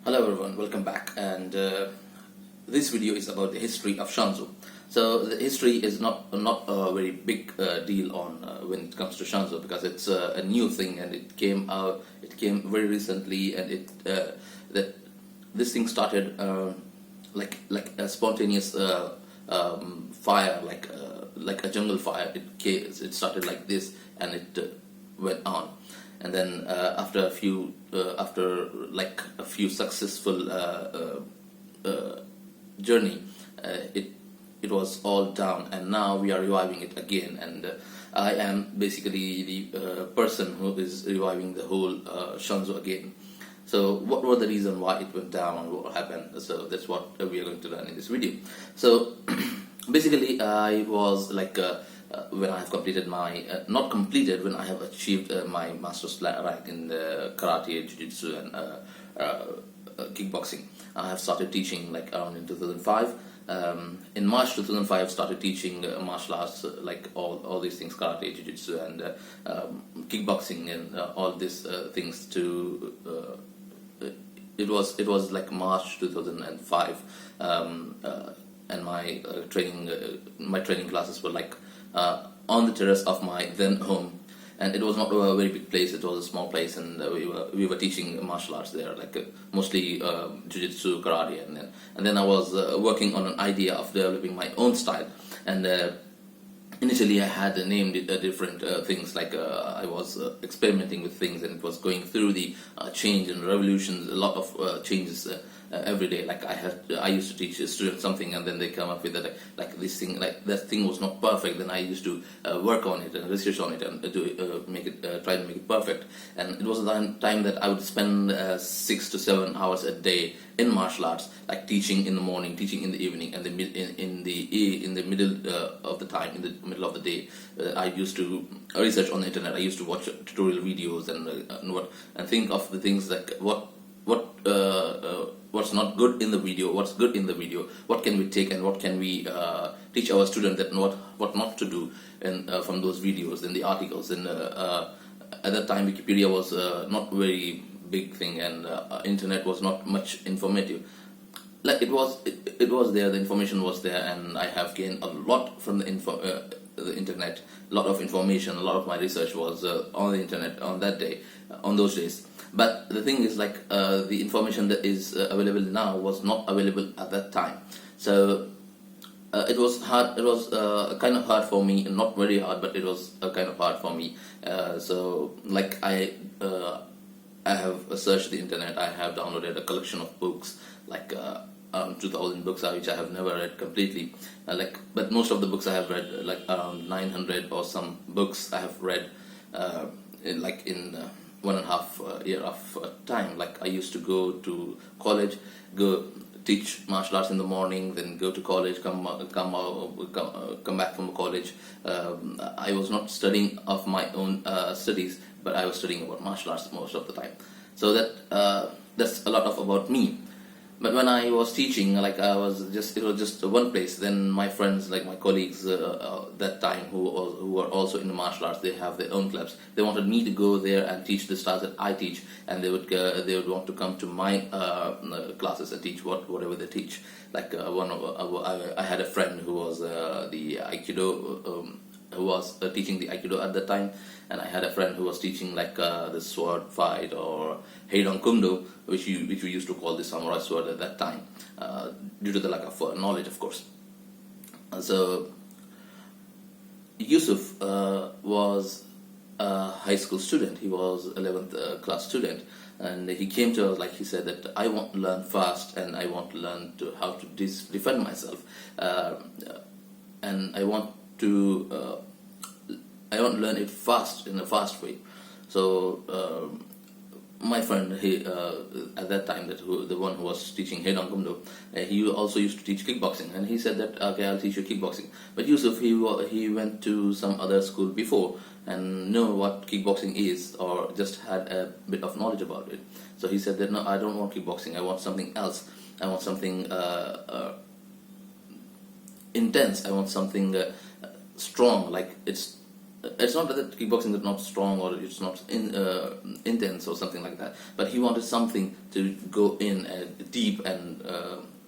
Hello everyone, welcome back, and this video is about the history of Shanzoe. So the history is not a very big deal on when it comes to Shanzoe, because it's a new thing and it came very recently, and this thing started like a spontaneous fire, like a jungle fire. It started like this, and it went on. And then after a few successful journey, it was all down, and now we are reviving it again. And I am basically the person who is reviving the whole Shanzoe again. So what were the reason why it went down and what happened? So that's what we are going to learn in this video. So basically, I was like when I have completed my not completed, when I have achieved my master's rank in karate, jiu-jitsu, and kickboxing. I have started teaching like around in 2005. In March 2005, I started teaching martial arts, like all these things, karate, jiu-jitsu, and kickboxing, and all these things to. It was like March 2005, and my training classes were like on the terrace of my then home, and it was not a very big place. It was a small place, and we were teaching martial arts there, like mostly jiu-jitsu, karate, and then I was working on an idea of developing my own style. And initially I had named it different things, like I was experimenting with things, and it was going through the change and revolutions, a lot of changes every day. Like I used to teach students something, and then they come up with that, like this thing, like that thing was not perfect. Then I used to work on it and research on it and try to make it perfect. And it was a time that I would spend 6 to 7 hours a day in martial arts, like teaching in the morning, teaching in the evening, and in the middle of the time, in the middle of the day, I used to research on the internet. I used to watch tutorial videos and think of the things like what's not good in the video, what's good in the video, what can we take and what can we teach our students, that what not to do, and from those videos and the articles. And at that time, Wikipedia was not very big thing, and internet was not much informative. Like it was there, the information was there, and I have gained a lot from the internet. A lot of information, a lot of my research was on the internet on that day, on those days. But the thing is, like the information that is available now was not available at that time. So it was hard. It was kind of hard for me, not very hard, but it was kind of hard for me. So like I have searched the internet. I have downloaded a collection of books, like 2,000 books, which I have never read completely. But most of the books I have read, like around 900 or some books I have read, in 1.5 year of time. Like I used to go to college, go teach martial arts in the morning, then go to college, come back from college. I was not studying of my own studies, but I was studying about martial arts most of the time. So that's a lot about me. But when I was teaching, like it was just one place. Then my friends, like my colleagues that time, who were also in the martial arts, they have their own clubs. They wanted me to go there and teach the styles that I teach, and they would want to come to my classes and teach whatever they teach. Like I had a friend who was the Aikido. Who was teaching the Aikido at that time, and I had a friend who was teaching like the sword fight, or Heidon Kumdo, which we used to call the samurai sword at that time, due to the lack of knowledge, of course. So Yusuf was a high school student. He was 11th class student, and he came to us, like he said that I want to learn fast, and I want to learn how to defend myself, and I want to learn it fast, in a fast way. So my friend, he at that time, the one who was teaching Heidon Kumdo, he also used to teach kickboxing, and he said that, okay, I'll teach you kickboxing. But Yusuf, he went to some other school before and know what kickboxing is, or just had a bit of knowledge about it. So he said that, no, I don't want kickboxing, I want something else. I want something intense. I want something strong, like it's it's not that kickboxing is not strong or it's not intense or something like that, but he wanted something to go in deep and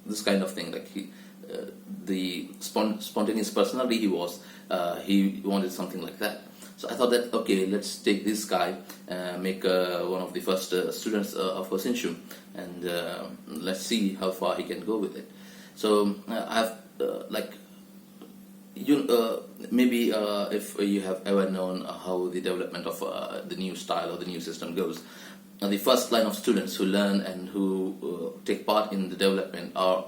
this kind of thing. Like the spontaneous personality he wanted something like that. So I thought that, okay, let's take this guy, make one of the first students of Hosinshu, and let's see how far he can go with it. So I've maybe if you have ever known how the development of the new style or the new system goes, the first line of students who learn and who take part in the development are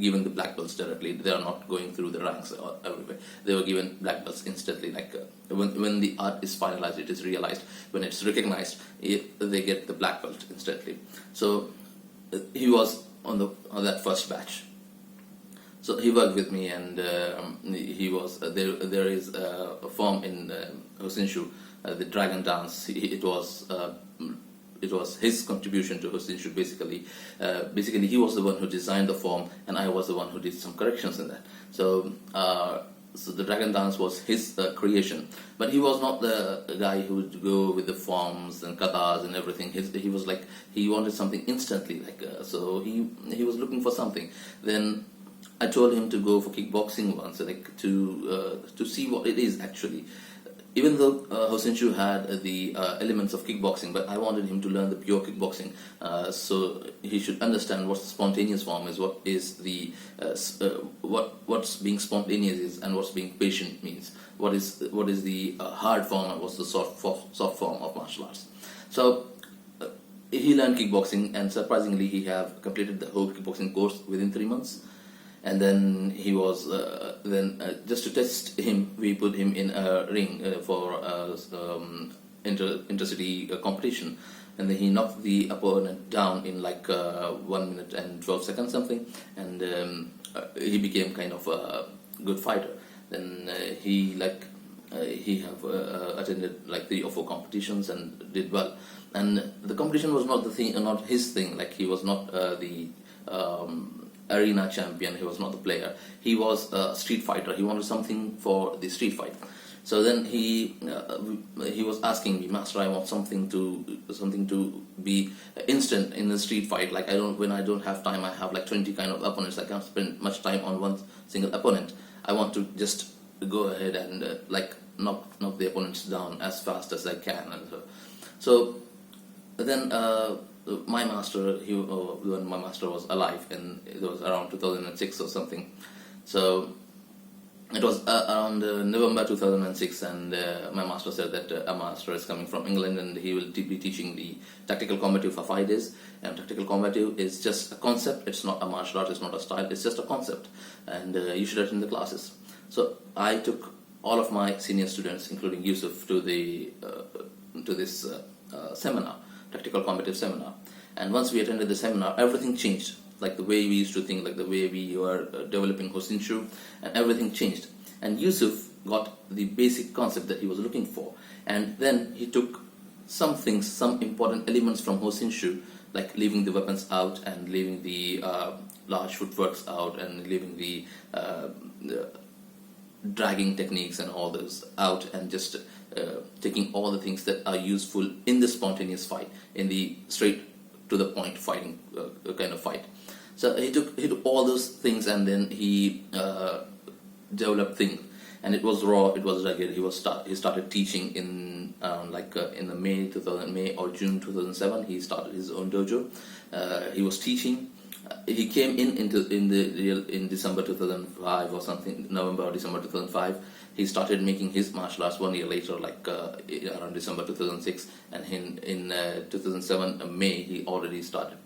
given the black belts directly. They are not going through the ranks or everywhere. They were given black belts instantly. Like when the art is finalized, it is realized. When it's recognized, they get the black belt instantly. So he was on that first batch. So he worked with me, and he was there is a form in Hosinshu, the Dragon Dance. It was his contribution to Hosinshu. Basically, he was the one who designed the form, and I was the one who did some corrections in that. So the Dragon Dance was his creation, but he was not the guy who would go with the forms and katas and everything. He wanted something instantly. So he was looking for something. Then I told him to go for kickboxing once, to see what it is actually. Even though Hosinshu had the elements of kickboxing, but I wanted him to learn the pure kickboxing, so he should understand what the spontaneous form is, what is the what's being spontaneous is, and what's being patient means. What is the hard form and what's the soft form of martial arts. So he learned kickboxing, and surprisingly, he have completed the whole kickboxing course within 3 months. And then he was just to test him, we put him in a ring for intercity competition, and then he knocked the opponent down in 1 minute and 12 seconds something, and he became kind of a good fighter. Then he have attended 3 or 4 competitions and did well. And the competition was not not his thing. He was not the arena champion. He was not the player. He was a street fighter. He wanted something for the street fight. So then he was asking me, Master, I want something to be instant in the street fight. When I don't have time, I have 20 kind of opponents. I can't spend much time on one single opponent. I want to just go ahead and knock the opponents down as fast as I can. And so then my master, when my master was alive, and it was around 2006 or something. So it was around November 2006, and my master said that a master is coming from England, and he will be teaching the tactical combative for 5 days. And tactical combative is just a concept. It's not a martial art. It's not a style. It's just a concept, and you should attend the classes. So I took all of my senior students, including Yusuf, to this seminar. Tactical combative seminar. And once we attended the seminar, everything changed. The way we used to think, the way we were developing Hosinshu, and everything changed. And Yusuf got the basic concept that he was looking for. And then he took some important elements from Hosinshu, like leaving the weapons out and leaving the large footworks out and leaving the dragging techniques and all those out, and just taking all the things that are useful in the spontaneous fight, in the straight to the point fighting kind of fight. So he took all those things, and then he developed things, and it was raw, it was rugged. He started teaching in in the May or June 2007. He started his own dojo. He was teaching. He came in December 2005 or something, November or December 2005. He started making his martial arts 1 year later, around December 2006, and in 2007 May he already started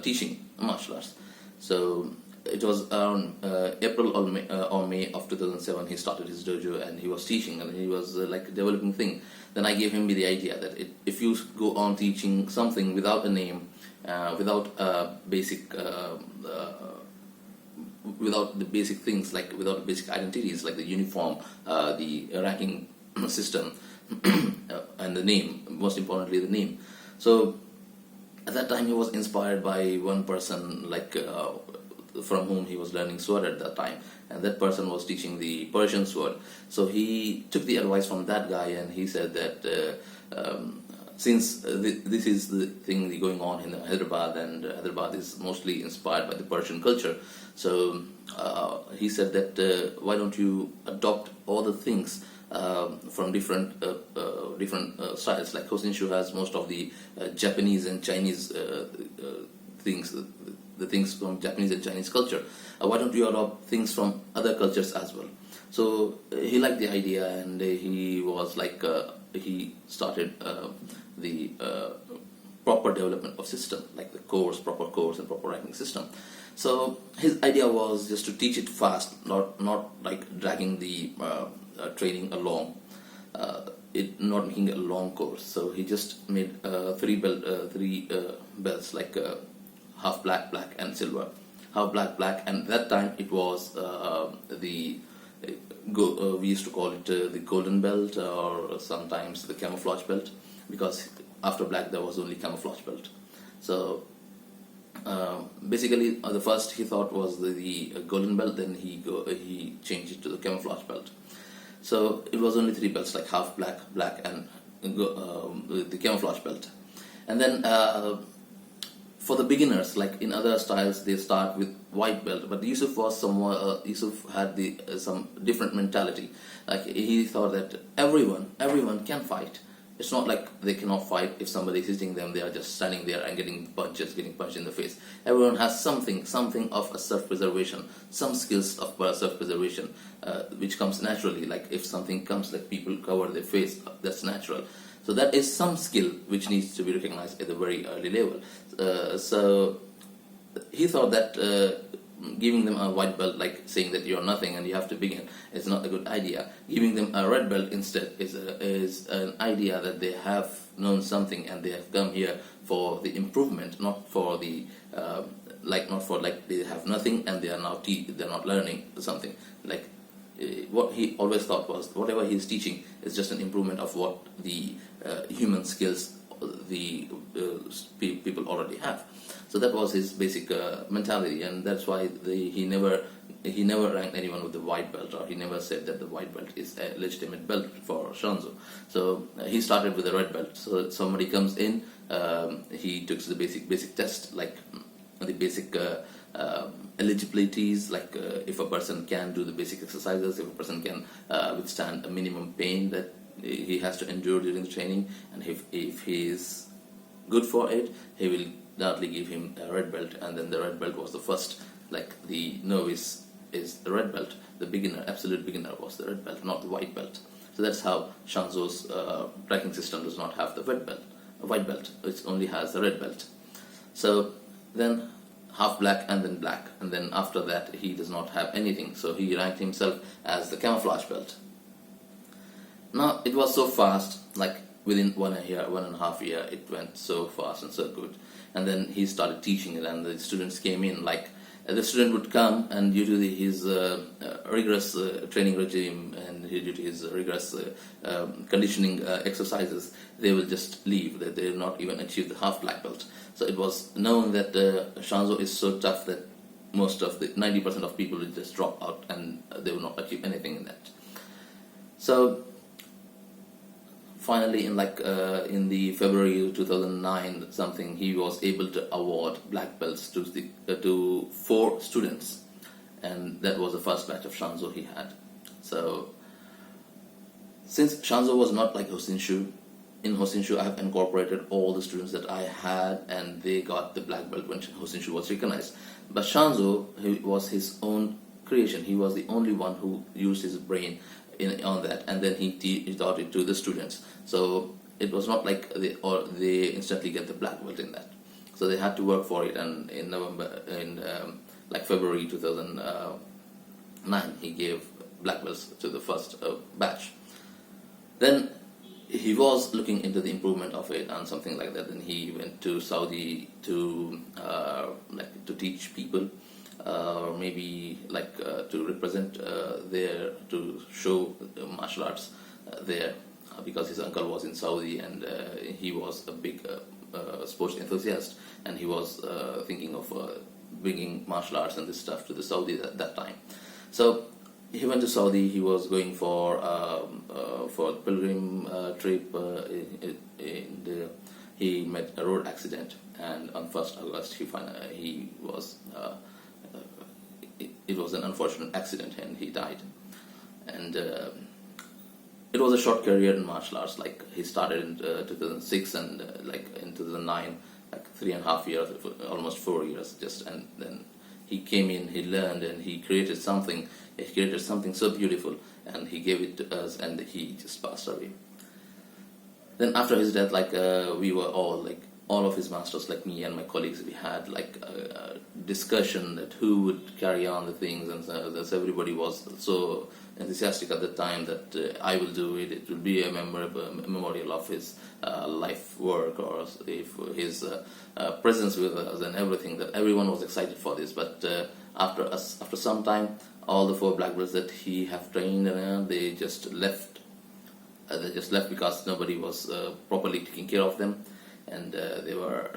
teaching martial arts. So it was around April or May of 2007 he started his dojo, and he was teaching, and he was developing things. Then I gave him the idea that if you go on teaching something without a name, without without the basic things, without the basic identities, like the uniform, the ranking system, and the name, most importantly the name. So at that time he was inspired by one person, from whom he was learning sword at that time, and that person was teaching the Persian sword. So he took the advice from that guy, and he said that since this is the thing going on in Hyderabad, and Hyderabad is mostly inspired by the Persian culture, so he said that why don't you adopt all the things from different styles. Like Hoshinshu has most of the Japanese and Chinese things, the things from Japanese and Chinese culture. Why don't you adopt things from other cultures as well? So he liked the idea, and he was like, he started the proper development of system, like the proper course and proper ranking system. So his idea was just to teach it fast, not like dragging the training along, not making a long course. So he just made three belts, like half black, black and silver, half black, black, and that time it was we used to call it the golden belt, or sometimes the camouflage belt, because after black there was only camouflage belt. So basically the first he thought was the golden belt, then he changed it to the camouflage belt. So it was only 3 belts, like half black, black, and the camouflage belt. And then for the beginners, like in other styles, they start with white belt. But Yusuf was Yusuf had some different mentality. Like he thought that everyone can fight. It's not like they cannot fight. If somebody is hitting them, they are just standing there and getting punched in the face. Everyone has something of a self-preservation, some skills of self-preservation, which comes naturally. Like if something comes, like people cover their face, that's natural. So that is some skill which needs to be recognized at a very early level. So he thought that giving them a white belt, like saying that you're nothing and you have to begin, is not a good idea. Giving them a red belt instead is an idea that they have known something and they have come here for the improvement, not for the like they have nothing and they are now they're not learning something. Like what he always thought was whatever he's teaching is just an improvement of what the human skills the people already have. So that was his basic mentality, and that's why he never ranked anyone with the white belt, or he never said that the white belt is a legitimate belt for Shanzoe. So he started with a red belt. So somebody comes in, he took the basic test, like the basic eligibilities, like if a person can do the basic exercises, if a person can withstand a minimum pain that he has to endure during the training, and if he is good for it, he will directly give him a red belt. And then the red belt was the first, like the novice is the red belt, the beginner, absolute beginner was the red belt, not the white belt. So that's how Shanzoe's tracking system does not have the white belt, it only has the red belt. So then half black and then black, and then after that he does not have anything, so he ranked himself as the camouflage belt. Now it was so fast, like within 1.5 years, it went so fast and so good. And then he started teaching it, and the students came in. Like the student would come, and due to his rigorous training regime and due to his rigorous conditioning exercises, they will just leave. That they will not even achieve the half black belt. So it was known that Shanzoe is so tough that most of the 90% of people will just drop out, and they will not achieve anything in that. So finally, in the February 2009 something, he was able to award black belts to 4 students, and that was the first batch of Shanzoe he had. So since Shanzoe was not like Hoshinshu, in Hoshinshu I have incorporated all the students that I had, and they got the black belt when Hoshinshu was recognized. But Shanzoe, he was his own creation. He was the only one who used his brain on that, and then he taught it to the students. So it was not like they instantly get the black belt in that. So they had to work for it, and in February 2009 he gave black belts to the first batch. Then he was looking into the improvement of it and something like that. Then he went to Saudi to teach people, or maybe to represent there, to show martial arts there, because his uncle was in Saudi, and he was a big sports enthusiast, and he was thinking of bringing martial arts and this stuff to the Saudi at that time. So he went to Saudi. He was going for pilgrim trip, and he met a road accident, and on 1st August he was it was an unfortunate accident and he died. And it was a short career in martial arts. Like he started in 2006, and like in 2009, like 3.5 years, almost 4 years, and then he came in, he learned, and he created something. He created something so beautiful, and he gave it to us, and he just passed away. Then after his death, like we were all of his masters, like me and my colleagues, we had like a discussion that who would carry on the things, and so everybody was so enthusiastic at the time that I will do it. It will be a memorial of his life work, or if his presence with us and everything. That everyone was excited for this. But after some time, all the 4 black belts that he have trained, they just left. They just left because nobody was properly taking care of them, and they were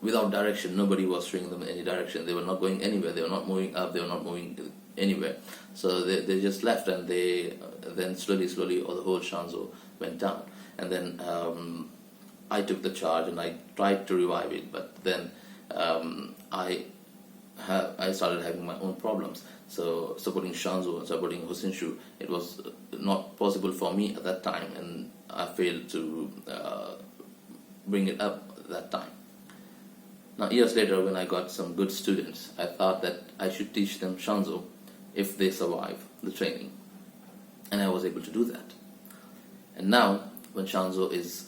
without direction. Nobody was showing them any direction. They were not going anywhere. They were not moving up. They were not moving anywhere. So they just left, and then slowly the whole Shanzoe went down. And then I took the charge, and I tried to revive it, but then I started having my own problems. So supporting Shanzoe and supporting Hosinshu, it was not possible for me at that time, and I failed to bring it up at that time. Now, years later, when I got some good students, I thought that I should teach them Shanzoe if they survive the training, and I was able to do that. And now, when Shanzoe is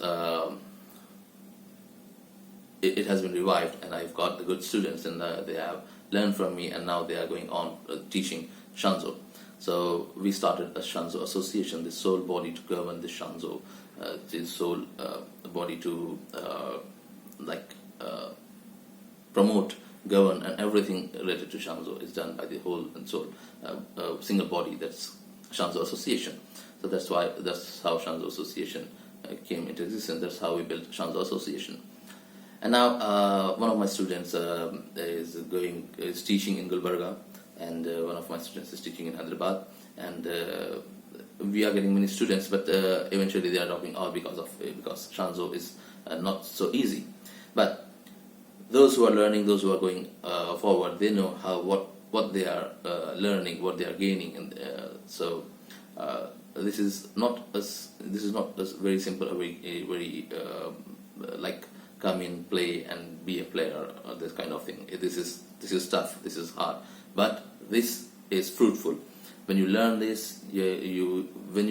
it has been revived, and I've got the good students, and they have learned from me, and now they are going on teaching Shanzoe. So we started a Shanzoe association, the sole body to govern the Shanzoe, the sole body to promote, govern, and everything related to Shanzoe is done by the whole and sole single body, that's Shanzoe Association. So that's how Shanzoe Association came into existence. That's how we built Shanzoe Association. And now one of my students is teaching in Gulbarga, and one of my students is teaching in Hyderabad, and we are getting many students, but eventually they are dropping out because Shanzoe is not so easy. But those who are learning, those who are going forward, they know what they are learning, what they are gaining, and so this is not as very simple, a very like come in, play, and be a player, or this kind of thing. This is tough. This is hard, but this is fruitful. When you learn this, when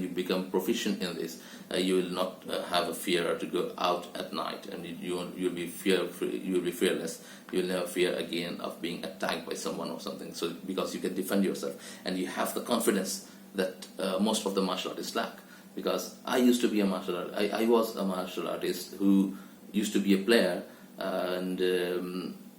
you become proficient in this, you will not have a fear to go out at night, and you'll be fearless. You will never fear again of being attacked by someone or something. So because you can defend yourself, and you have the confidence that most of the martial artists lack. Because I used to be a martial artist. I was a martial artist who used to be a player, and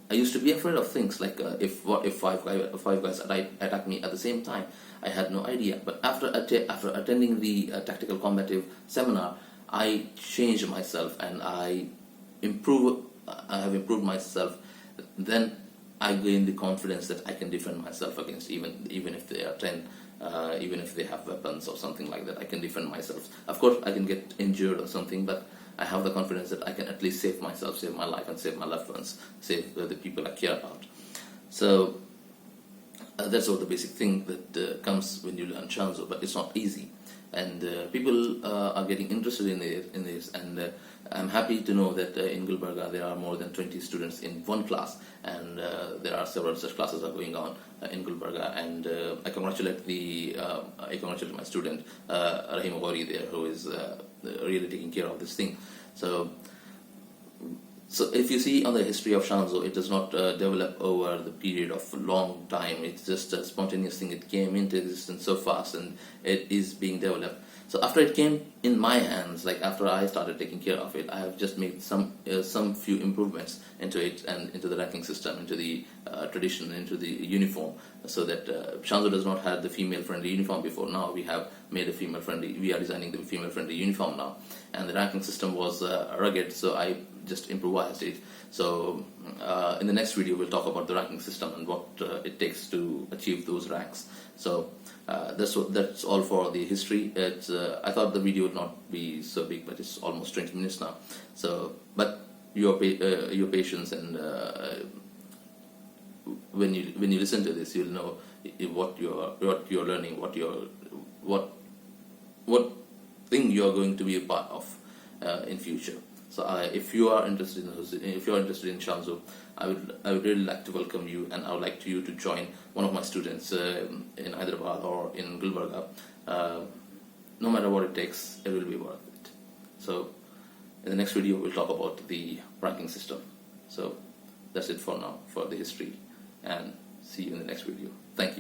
I used to be afraid of things like if five guys attack me at the same time. I had no idea. But after attending the tactical combative seminar, I changed myself, and I have improved myself. Then I gained the confidence that I can defend myself against even if they are 10. Even if they have weapons or something like that, I can defend myself. Of course, I can get injured or something, but I have the confidence that I can at least save myself, save my life, and save my loved ones, save the people I care about. So that's all the basic thing that comes when you learn Shanzoe, but it's not easy. And people are getting interested in this, and I'm happy to know that in Gulbarga there are more than 20 students in one class, and there are several such classes are going on in Gulbarga. And I congratulate my student Rahim Ghori there, who is really taking care of this thing. So if you see on the history of Shanzoe, it does not develop over the period of a long time. It's just a spontaneous thing. It came into existence so fast, and it is being developed. So after it came in my hands, like after I started taking care of it, I have just made some few improvements into it and into the ranking system, into the tradition, into the uniform, so that Shanzoe does not have the female-friendly uniform before. Now we have made a female-friendly. We are designing the female-friendly uniform now, and the ranking system was rugged, so I just improvised it. So in the next video, we'll talk about the ranking system and what it takes to achieve those ranks. So that's all for the history. I thought the video would not be so big, but it's almost 20 minutes now. So, but your patience, and when you listen to this, you'll know what you're learning, what thing you are going to be a part of in future. So if you are interested in Shanzoe, I would really like to welcome you, and I would like you to join one of my students in Hyderabad or in Gulbarga. No matter what it takes, it will be worth it. So in the next video, we'll talk about the ranking system. So that's it for now for the history, and see you in the next video. Thank you.